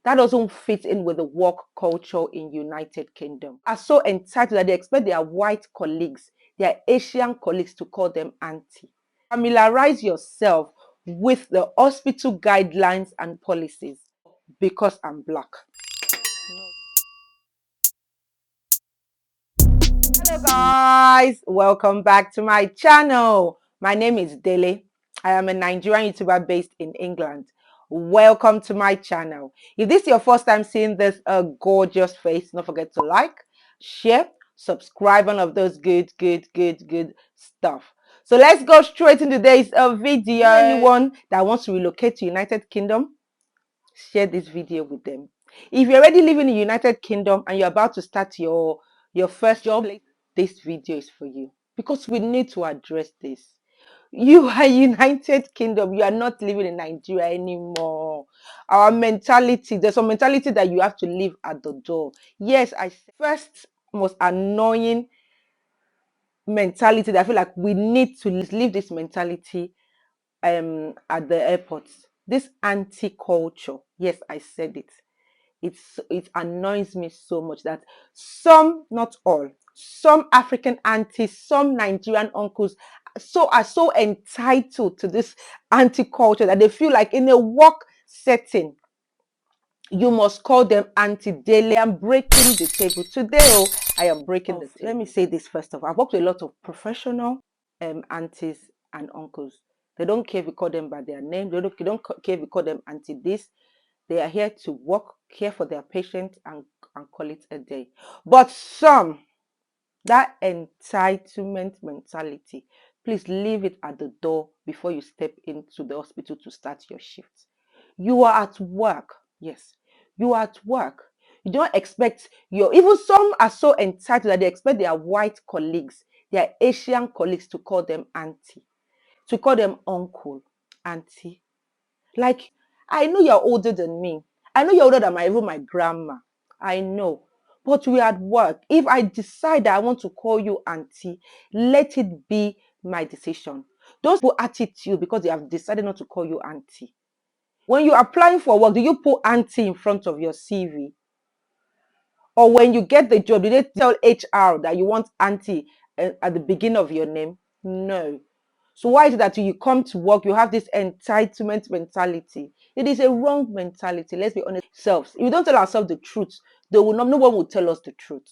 That doesn't fit in with the work culture in United Kingdom. Are so entitled that they expect their white colleagues, their Asian colleagues to call them auntie. Familiarize yourself with the hospital guidelines and policies because I'm black. Hello guys, welcome back to my channel. My name is Dele. I am a Nigerian YouTuber based in England. Welcome to my channel. If this is your first time seeing this gorgeous face, don't forget to like, share, subscribe, and all of those good stuff. So let's go straight into today's video. Anyone that wants to relocate to United Kingdom, share this video with them. If you're already living in the United Kingdom and you're about to start your first job, this video is for you because we need to address this. You are United Kingdom. You are not living in Nigeria anymore. Our mentality, there's some mentality that you have to leave at the door. Yes, I said first most annoying mentality that I feel like we need to leave this mentality at the airports. This anti-culture. Yes, I said it. It annoys me so much that some, not all, some African aunties, some Nigerian uncles are so entitled to this anti-culture that they feel like in a work setting you must call them auntie daily. I'm breaking the table today. Oh, I am breaking the table. Let me say this first of all. I've worked with a lot of professional aunties and uncles. They don't care if we call them by their name. They don't care if we call them auntie this. They are here to work, care for their patients, and call it a day. But some, that entitlement mentality, please leave it at the door before you step into the hospital to start your shift. You are at work. Yes, you are at work. You don't expect even some are so entitled that they expect their white colleagues, their Asian colleagues to call them auntie, to call them uncle, auntie. Like, I know you're older than me. I know you're older than even my grandma. I know. But we're at work. If I decide that I want to call you auntie, let it be my decision. Those put attitude because they have decided not to call you auntie. When you're applying for work, do you put auntie in front of your CV? Or when you get the job, do they tell HR that you want auntie at the beginning of your name? No. So why is it that when you come to work, you have this entitlement mentality? It is a wrong mentality. Let's be honest. Selves. If we don't tell ourselves the truth, no one will tell us the truth.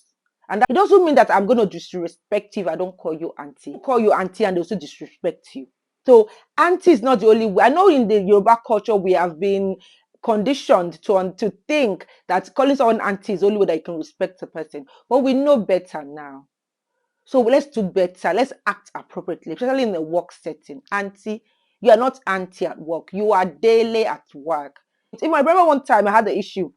And it doesn't mean that I'm going to disrespect you if I don't call you auntie. Call you auntie and they also disrespect you. So auntie is not the only way. I know in the Yoruba culture we have been conditioned to think that calling someone auntie is the only way that you can respect a person. But we know better now. So let's do better. Let's act appropriately, especially in the work setting. Auntie, you are not auntie at work. You are daily at work. In my brother one time, I had the issue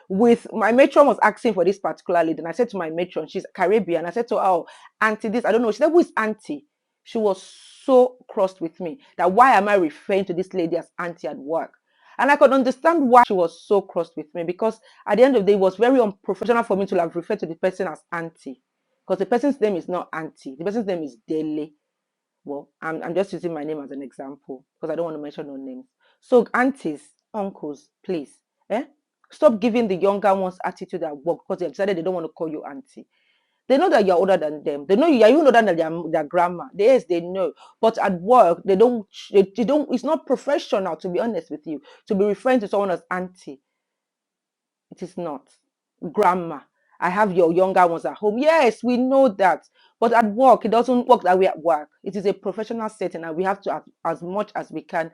with my matron was asking for this particular lady. And I said to my matron, she's Caribbean. I said to her, oh, auntie this. I don't know. She said, who is auntie? She was so crossed with me that why am I referring to this lady as auntie at work? And I could understand why she was so crossed with me because at the end of the day, it was very unprofessional for me to have referred to the person as auntie. Because the person's name is not auntie. The person's name is Dele. Well, I'm just using my name as an example because I don't want to mention no names. So aunties, uncles, please, stop giving the younger ones attitude at work because they've decided they don't want to call you auntie. They know that you're older than them. They know you're even older than their grandma. Yes, they know. But at work, they don't. It's not professional, to be honest with you, to be referring to someone as auntie. It is not. Grandma. I have your younger ones at home. Yes, we know that. But at work, it doesn't work that way at work. It is a professional setting, and we have to, as much as we can,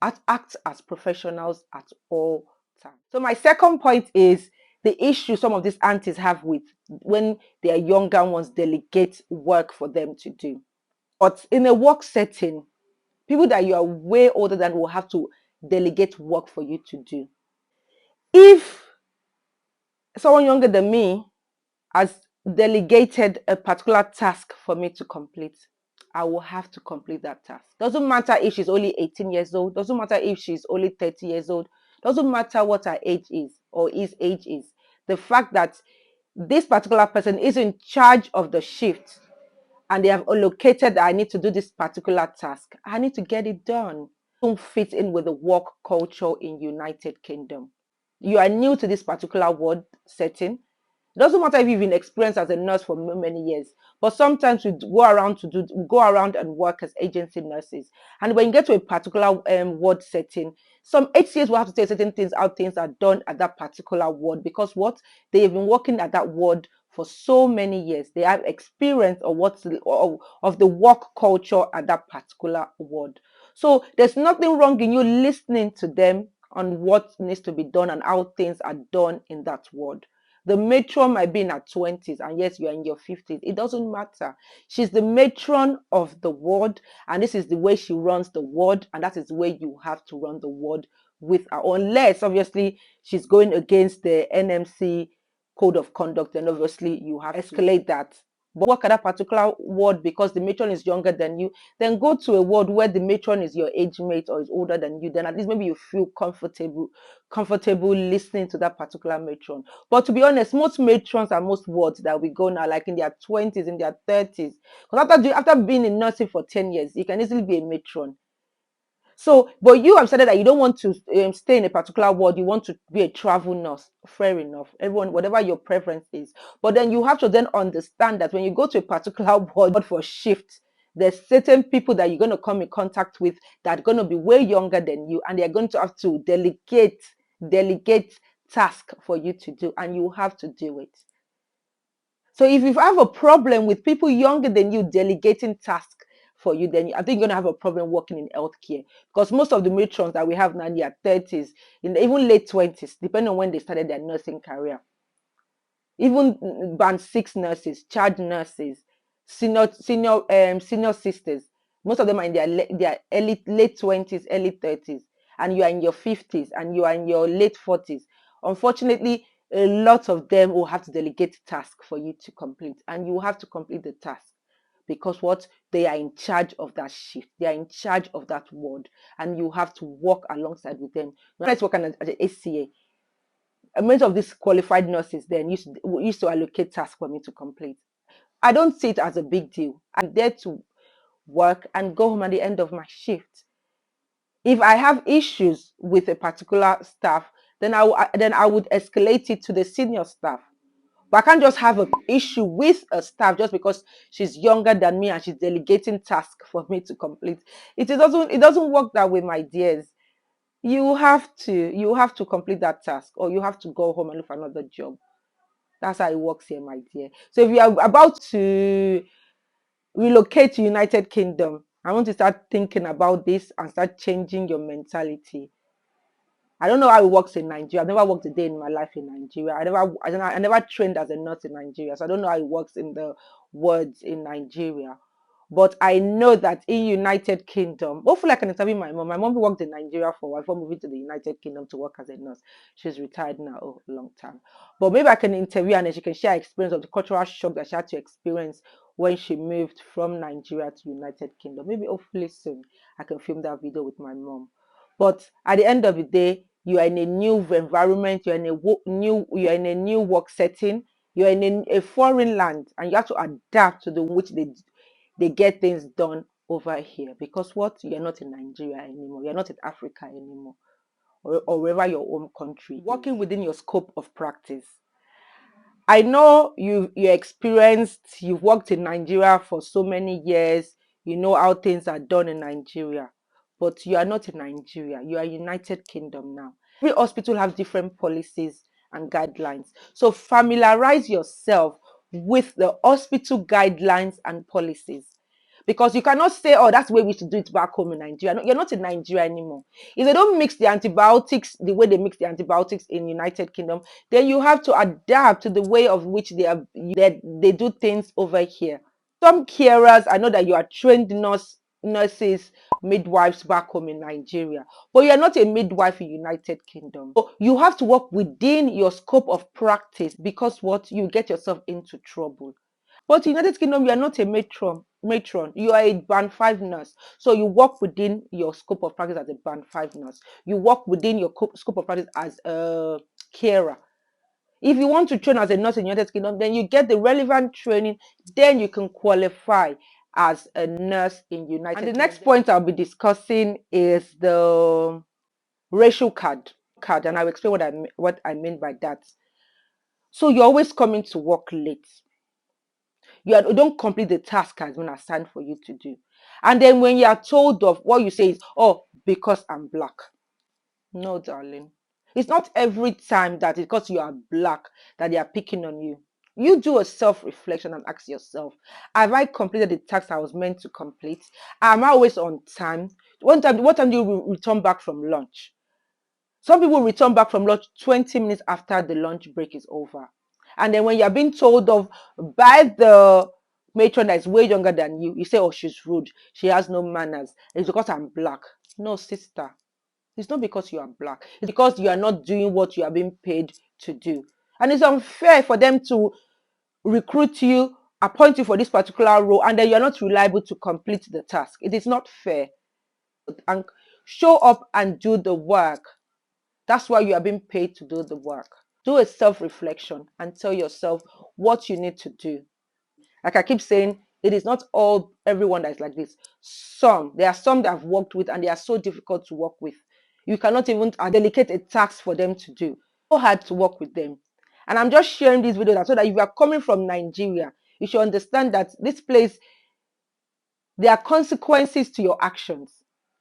act as professionals at all times. So my second point is the issue some of these aunties have with when their younger ones delegate work for them to do. But in a work setting, people that you are way older than will have to delegate work for you to do. If someone younger than me has delegated a particular task for me to complete, I will have to complete that task. Doesn't matter if she's only 18 years old, doesn't matter if she's only 30 years old, doesn't matter what her age is or his age is. The fact that this particular person is in charge of the shift and they have allocated that I need to do this particular task, I need to get it done. Don't fit in with the work culture in United Kingdom. You are new to this particular ward setting. It doesn't matter if you've been experienced as a nurse for many years, but sometimes we go around and work as agency nurses. And when you get to a particular ward setting, some HCAs will have to tell certain things how things are done at that particular ward, because what, they have been working at that ward for so many years. They have experience of of the work culture at that particular ward. So there's nothing wrong in you listening to them on what needs to be done and how things are done in that ward. The matron might be in her 20s, and yes, you are in your 50s. It doesn't matter. She's the matron of the ward, and this is the way she runs the ward, and that is the way you have to run the ward with her. Unless, obviously, she's going against the NMC code of conduct, then obviously you have to escalate that. But work at that particular ward because the matron is younger than you, then go to a ward where the matron is your age mate or is older than you. Then at least maybe you feel comfortable listening to that particular matron. But to be honest, most matrons and most wards that we go now, like in their 20s, in their 30s, because after being in nursing for 10 years, you can easily be a matron. So, but you have decided that you don't want to stay in a particular ward. You want to be a travel nurse. Fair enough. Everyone, whatever your preference is. But then you have to then understand that when you go to a particular ward for shift, there's certain people that you're going to come in contact with that are going to be way younger than you, and they're going to have to delegate task for you to do, and you have to do it. So if you have a problem with people younger than you delegating tasks for you, then I think you're gonna have a problem working in healthcare, because most of the matrons that we have now in their 30s, in even late 20s, depending on when they started their nursing career, even band six nurses, charge nurses, senior sisters. Most of them are in their early late 20s, early 30s, and you are in your 50s and you are in your late 40s. Unfortunately, a lot of them will have to delegate tasks for you to complete, and you have to complete the task because what, they are in charge of that shift, they are in charge of that ward, and you have to work alongside with them. Let's work as an HCA. Many of these qualified nurses then used to allocate tasks for me to complete. I don't see it as a big deal. I'm there to work and go home at the end of my shift. If I have issues with a particular staff, then I would escalate it to the senior staff. But I can't just have an issue with a staff just because she's younger than me and she's delegating tasks for me to complete. It doesn't work that way, my dears. You have to complete that task, or you have to go home and look for another job. That's how it works here, my dear. So if you are about to relocate to United Kingdom, I want to start thinking about this and start changing your mentality. I don't know how it works in Nigeria. I've never worked a day in my life in Nigeria. I never trained as a nurse in Nigeria, so I don't know how it works in the wards in Nigeria. But I know that in United Kingdom, hopefully I can interview my mom. My mom worked in Nigeria for a while before moving to the United Kingdom to work as a nurse. She's retired now, a long time. But maybe I can interview her and she can share experience of the cultural shock that she had to experience when she moved from Nigeria to United Kingdom. Maybe hopefully soon I can film that video with my mom. But at the end of the day, you are in a new environment, you're in a new work setting, you're in a foreign land, and you have to adapt to the which they get things done over here. Because what, you're not in Nigeria anymore, you're not in Africa anymore, or wherever your home country. Working within your scope of practice. I know you're experienced, you've worked in Nigeria for so many years, you know how things are done in Nigeria, but you are not in Nigeria, you are United Kingdom now. Every hospital has different policies and guidelines. So familiarize yourself with the hospital guidelines and policies. Because you cannot say, oh, that's the way we should do it back home in Nigeria. No, you're not in Nigeria anymore. If they don't mix the antibiotics the way they mix the antibiotics in United Kingdom, then you have to adapt to the way of which they do things over here. Some carers, I know that you are trained nurses, midwives back home in Nigeria, but you are not a midwife in United Kingdom. So you have to work within your scope of practice, because what, you get yourself into trouble. But in United Kingdom, you are not a matron. You are a band 5 nurse. So you work within your scope of practice as a band 5 nurse. You work within your scope of practice as a carer. If you want to train as a nurse in United Kingdom, then you get the relevant training, then you can qualify as a nurse in United Kingdom. And the next point I'll be discussing is the racial card. card, and I'll explain what I mean by that. So you're always coming to work late. You don't complete the task has been assigned for you to do. And then when you are told of, what you say is, oh, because I'm black. No, darling. It's not every time that it's because you are black that they are picking on you. You do a self-reflection and ask yourself, have I completed the task I was meant to complete? Am I always on time? What time do you return back from lunch? Some people return back from lunch 20 minutes after the lunch break is over. And then when you're being told of by the matron that is way younger than you say, oh, she's rude. She has no manners. It's because I'm black. No, sister. It's not because you are black. It's because you are not doing what you are being paid to do. And it's unfair for them to recruit you, appoint you for this particular role, and then you're not reliable to complete the task. It is not fair. And show up and do the work. That's why you are being paid to do the work. Do a self-reflection and tell yourself what you need to do. Like I keep saying, it is not all everyone that is like this. There are some that I've worked with and they are so difficult to work with. You cannot even delegate a task for them to do. So hard to work with them. And I'm just sharing this video so that if you are coming from Nigeria, you should understand that this place, there are consequences to your actions.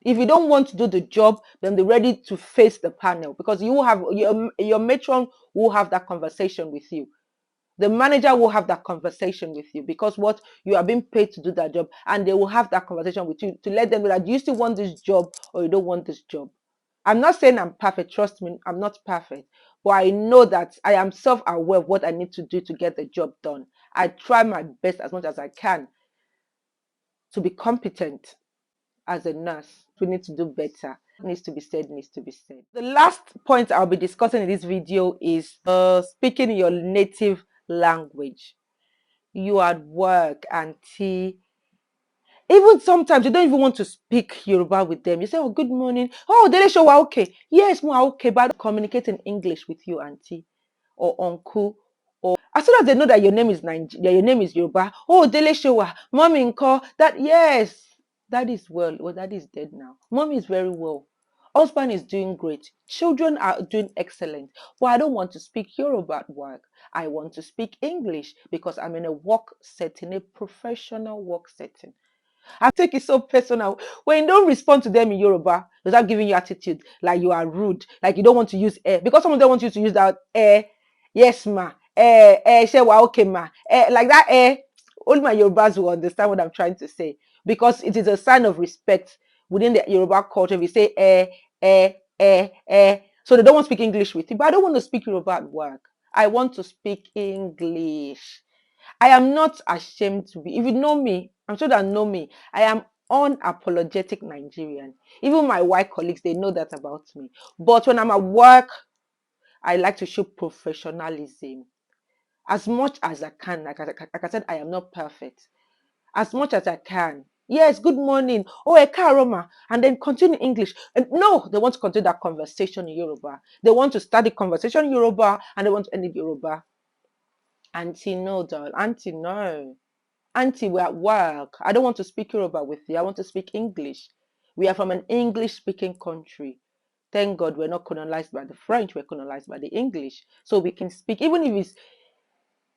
If you don't want to do the job, then be ready to face the panel, because you will have your matron will have that conversation with you. The manager will have that conversation with you, because what you are being paid to do that job, and they will have that conversation with you to let them know that you still want this job or you don't want this job. I'm not saying I'm perfect. Trust me, I'm not perfect. But I know that I am self-aware of what I need to do to get the job done. I try my best as much as I can to be competent as a nurse. We need to do better. What needs to be said needs to be said. The last point I'll be discussing in this video is speaking your native language. You at work, auntie. Even sometimes you don't even want to speak Yoruba with them. You say, oh, good morning. Oh, Dele show okay. Yes, more okay, but I don't communicate in English with you, auntie or uncle. As soon as they know that your name is your name is Yoruba, oh, Dele Showa, mommy nko, that, yes, that is well. Well, that is dead now. Mommy is very well. Husband is doing great. Children are doing excellent. But I don't want to speak Yoruba at work. I want to speak English because I'm in a work setting, a professional work setting. I take it so personal. When you don't respond to them in Yoruba without giving you attitude, like you are rude, like you don't want to use air, because some of them want you to use that air. Yes, ma. Say, well, okay, ma. Like that air. Only my Yorubas will understand what I'm trying to say, because it is a sign of respect within the Yoruba culture. If you say so they don't want to speak English with you, but I don't want to speak Yoruba at work. I want to speak English. I am not ashamed to be. If you know me, I'm sure that know me. I am unapologetic Nigerian. Even my white colleagues, they know that about me. But when I'm at work, I like to show professionalism as much as I can. Like I said, I am not perfect. As much as I can. Yes, good morning. Oh, Roma. And then continue English. And no, they want to continue that conversation in Yoruba. They want to start the conversation in Yoruba and they want to end it in Yoruba. Auntie, no, darling. Auntie, no. Auntie, we're at work. I don't want to speak Yoruba with you. I want to speak English. We are from an English-speaking country. Thank God we're not colonized by the French. We're colonized by the English. So we can speak, even if it's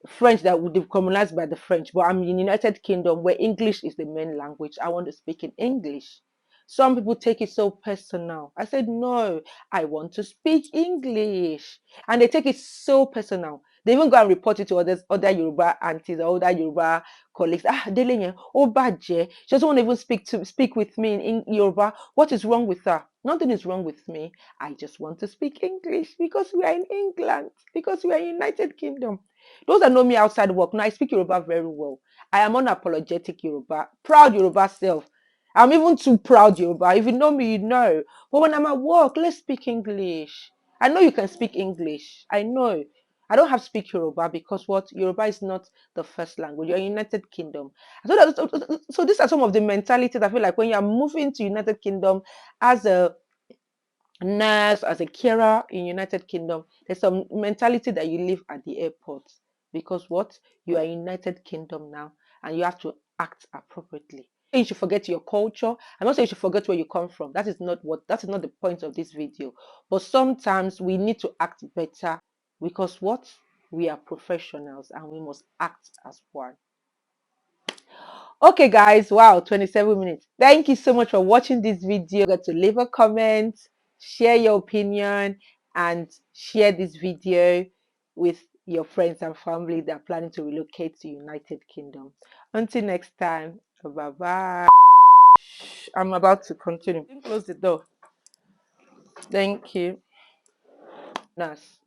French that would be colonized by the French. But I'm in the United Kingdom where English is the main language. I want to speak in English. Some people take it so personal. I said, no, I want to speak English. And they take it so personal. They even go and report it to other Yoruba aunties or other Yoruba colleagues. Ah, Dele, oh baje. She doesn't want to even speak with me in Yoruba. What is wrong with her? Nothing is wrong with me. I just want to speak English because we are in England, because we are in United Kingdom. Those that know me outside work, now I speak Yoruba very well. I am unapologetic Yoruba, proud Yoruba self. I'm even too proud Yoruba. If you know me, you know. But when I'm at work, let's speak English. I know you can speak English. I know. I don't have to speak Yoruba because what? Yoruba is not the first language. You're in United Kingdom. So these are some of the mentalities I feel like when you're moving to United Kingdom as a nurse, as a carer in United Kingdom, there's some mentality that you live at the airport, because what? You are in United Kingdom now and you have to act appropriately. saying you should forget your culture. I'm not saying you should forget where you come from. That is not the point of this video. But sometimes we need to act better because what? We are professionals and we must act as one. Okay, guys, wow, 27 minutes. Thank you so much for watching this video. Get to leave a comment, share your opinion, and share this video with your friends and family that are planning to relocate to United Kingdom. Until next time, bye bye. I'm about to continue. Close the door. Thank you. Nurse.